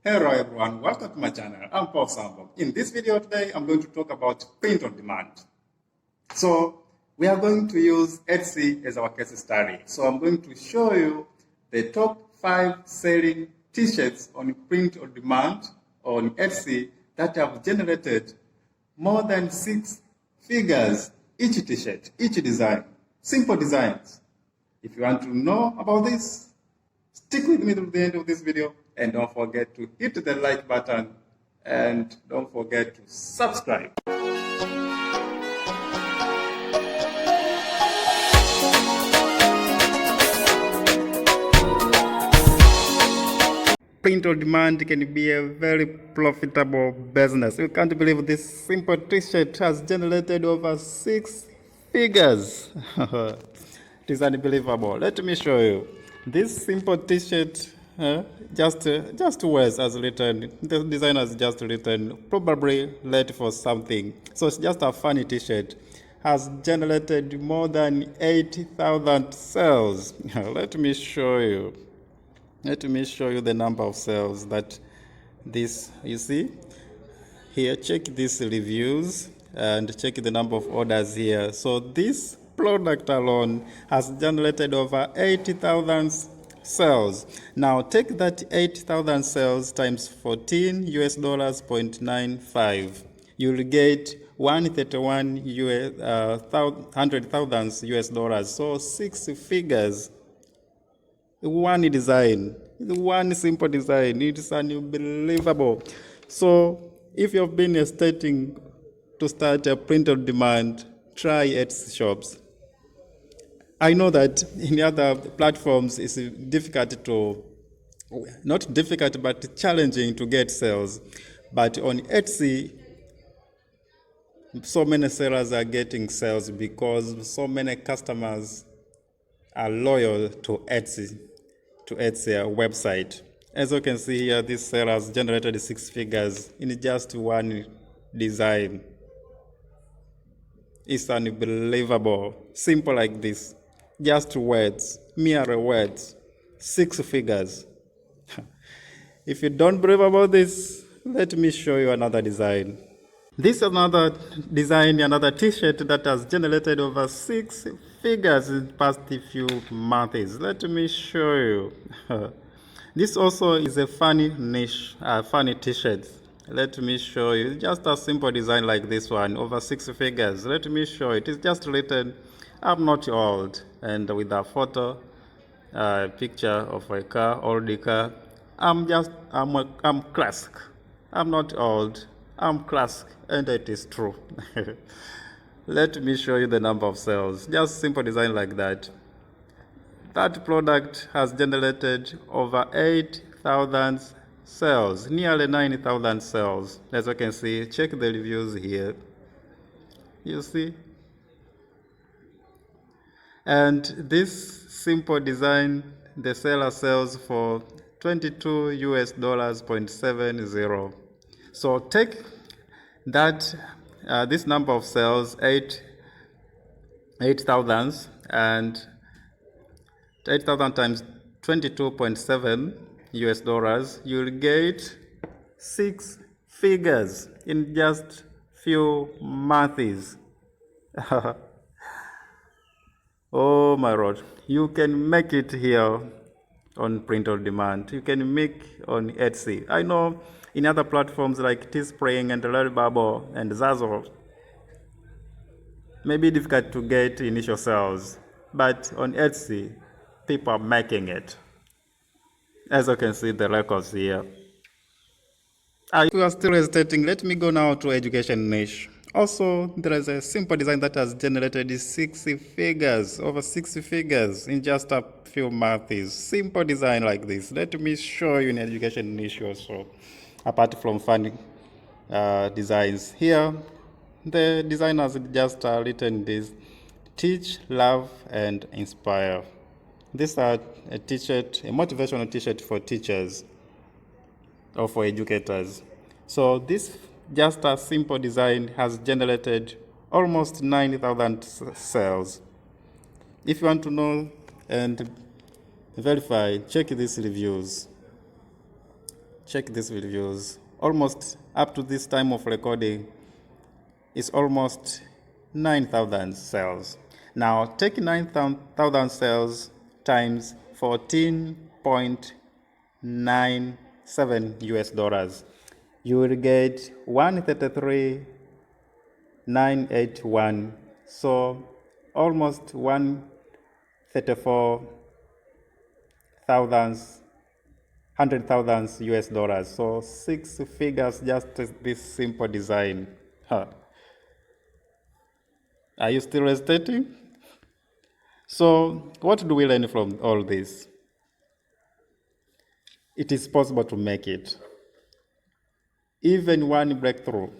Hello everyone, welcome to my channel. I'm Lusambo. In this video today, I'm going to talk about print on demand. So we are going to use Etsy as our case study. So I'm going to show you the top 5 selling t-shirts on print on demand on Etsy that have generated more than 6 figures each t-shirt, each design. Simple designs. If you want to know about this, stick with me to the end of this video and don't forget to hit the like button and don't forget to subscribe. Print on demand can be a very profitable business. You can't believe this simple t-shirt has generated over 6 figures. It is unbelievable. Let me show you. This simple t-shirt just wears as written. The designer has just written, probably late for something. So it's just a funny t-shirt. Has generated more than 80,000 sales. Let me show you. Let me show you the number of sales that this, you see? Here, check these reviews and check the number of orders here. So this product alone has generated over 80,000 sales. Now take that 80,000 sales times 14 US dollars 0.95. You'll get 131 100,000 US dollars. So 6 figures. One design, one simple design, it's unbelievable. So if you've been hesitating to start a print on demand, try Etsy shops. I know that in other platforms it's difficult to, not difficult, but challenging to get sales. But on Etsy, so many sellers are getting sales because so many customers are loyal to Etsy website. As you can see here, this seller has generated 6 figures in just one design. It's unbelievable. Simple like this. Just words, mere words. 6 figures. If you don't believe about this, let me show you another design. This is another design, another t-shirt that has generated over 6 figures in the past few months. Let me show you. This also is a funny niche, funny t-shirt. Let me show you. Just a simple design like this one, over 6 figures. Let me show you. It is just written, "I'm not old," and with a photo, picture of a car, old car. I'm classic. I'm not old. I'm classic, and it is true. Let me show you the number of sales. Just simple design like that. That product has generated over 8,000 sales, nearly 9,000 sales. As you can see, check the reviews here. You see? And this simple design, the seller sells for 22 US dollars 0.70. So take that, this number of sales, 8,000, and 8,000 times 22.7 US dollars, you'll get 6 figures in just few months. Oh my Lord, you can make it here on print on demand. You can make on Etsy. I know in other platforms like Teespring and Redbubble and Zazzle, maybe difficult to get initial sales, but on Etsy, people are making it. As you can see the records here. If you are still hesitating, let me go now to education niche. Also, there is a simple design that has generated 6 figures, over 6 figures in just a few months. Simple design like this. Let me show you in education niche also, apart from funny designs. Here, the designer has just written this: teach, love, and inspire. These are a t-shirt, a motivational t-shirt for teachers or for educators. So this, just a simple design, has generated almost 9,000 sales. If you want to know and verify, check these reviews. check these reviews. Almost up to this time of recording, it's almost 9,000 sales. Now take 9,000 sales times 14.97 US dollars. You will get 133,981. So almost 134,000 100,000 US dollars. So 6 figures just this simple design. Huh. Are you still hesitating? So what do we learn from all this? It is possible to make it. Even one breakthrough,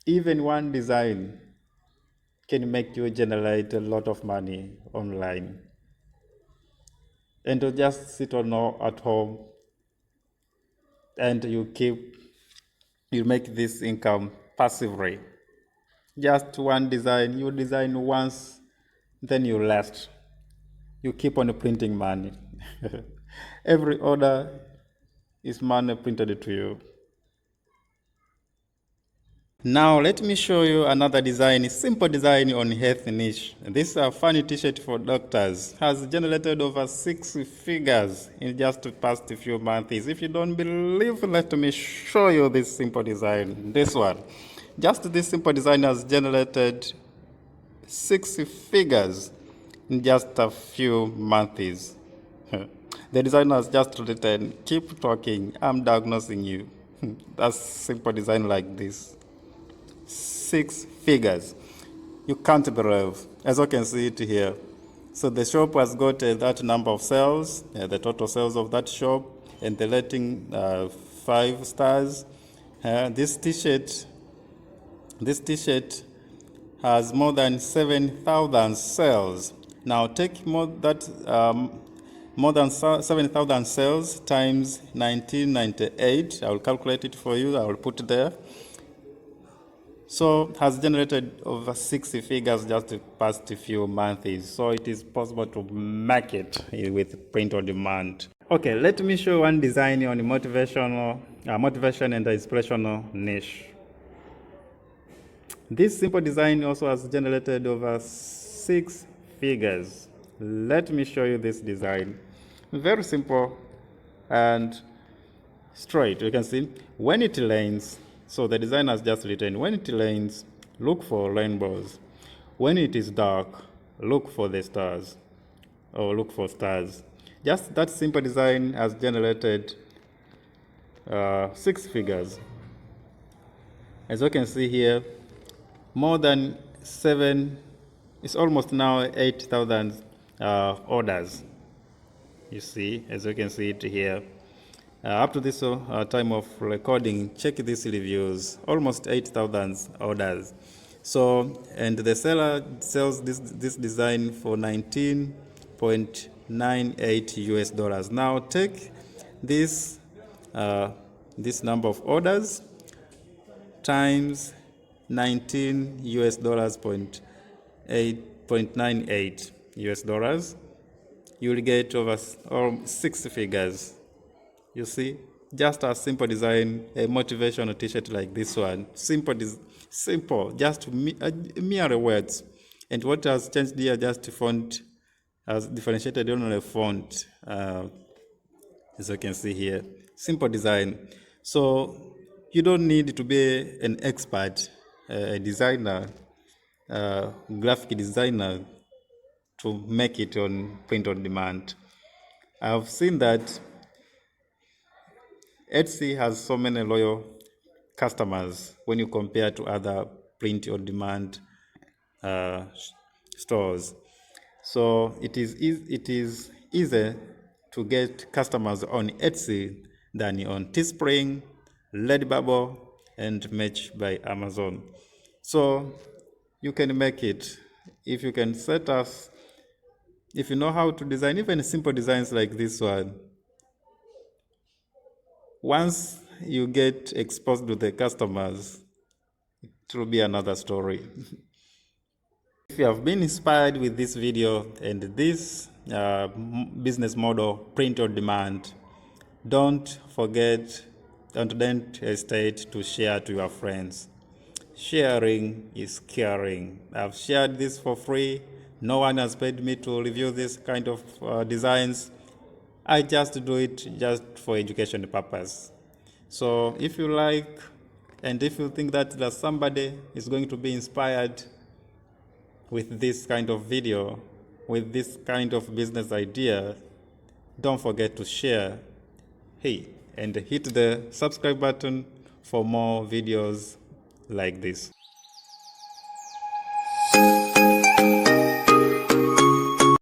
even one design can make you generate a lot of money online. And to just sit at home and you make this income passively. Just one design, you design once, then you last. You keep on printing money. Every order is money printed to you. Now let me show you another design, simple design on health niche. This is a funny t-shirt for doctors. Has generated over 6 figures in just the past few months. If you don't believe, let me show you this simple design. This one. Just this simple design has generated 6 figures in just a few months. The designer has just written, "Keep talking, I'm diagnosing you." That's simple design like this. 6 figures. You can't believe, as you can see it here. So the shop has got that number of sales, the total sales of that shop, and the rating 5 stars. This t-shirt has more than 7,000 sales. Now take more than 7,000 sales times 1998. I will calculate it for you. I will put it there. So has generated over 60 figures just the past few months. So it is possible to make it with print on demand. Okay, let me show one design on motivation and inspirational niche. This simple design also has generated over 6 figures. Let me show you this design. Very simple and straight. You can see when it rains. So the designer has just written, when it rains, look for rainbows. When it is dark, look for the stars, or look for stars. Just that simple design has generated 6 figures. As you can see here, more than 7, it's almost now 8,000 orders. You see, as you can see it here. Up to this time of recording, check these reviews, almost 8,000 orders. So, and the seller sells this design for 19.98 US dollars. Now take this number of orders times 19 US dollars, 0.98 US dollars. You will get over 6 figures. You see, just a simple design, a motivational t-shirt like this one. Simple, just mere words. And what has changed here, just font, has differentiated on a font, as you can see here. Simple design. So you don't need to be an expert, a designer, graphic designer to make it on print on demand. I've seen that Etsy has so many loyal customers when you compare to other print on demand stores. So it is easier to get customers on Etsy than on Teespring, Redbubble, and Match by Amazon. So you can make it if you can set us, if you know how to design even simple designs like this one. Once you get exposed to the customers, it will be another story. If you have been inspired with this video and this business model, print on demand, don't forget and don't hesitate to share to your friends. Sharing is caring. I've shared this for free. No one has paid me to review this kind of designs. I just do it just for education purpose. So if you like, and if you think that somebody is going to be inspired with this kind of video, with this kind of business idea, don't forget to share. Hey, and hit the subscribe button for more videos like this.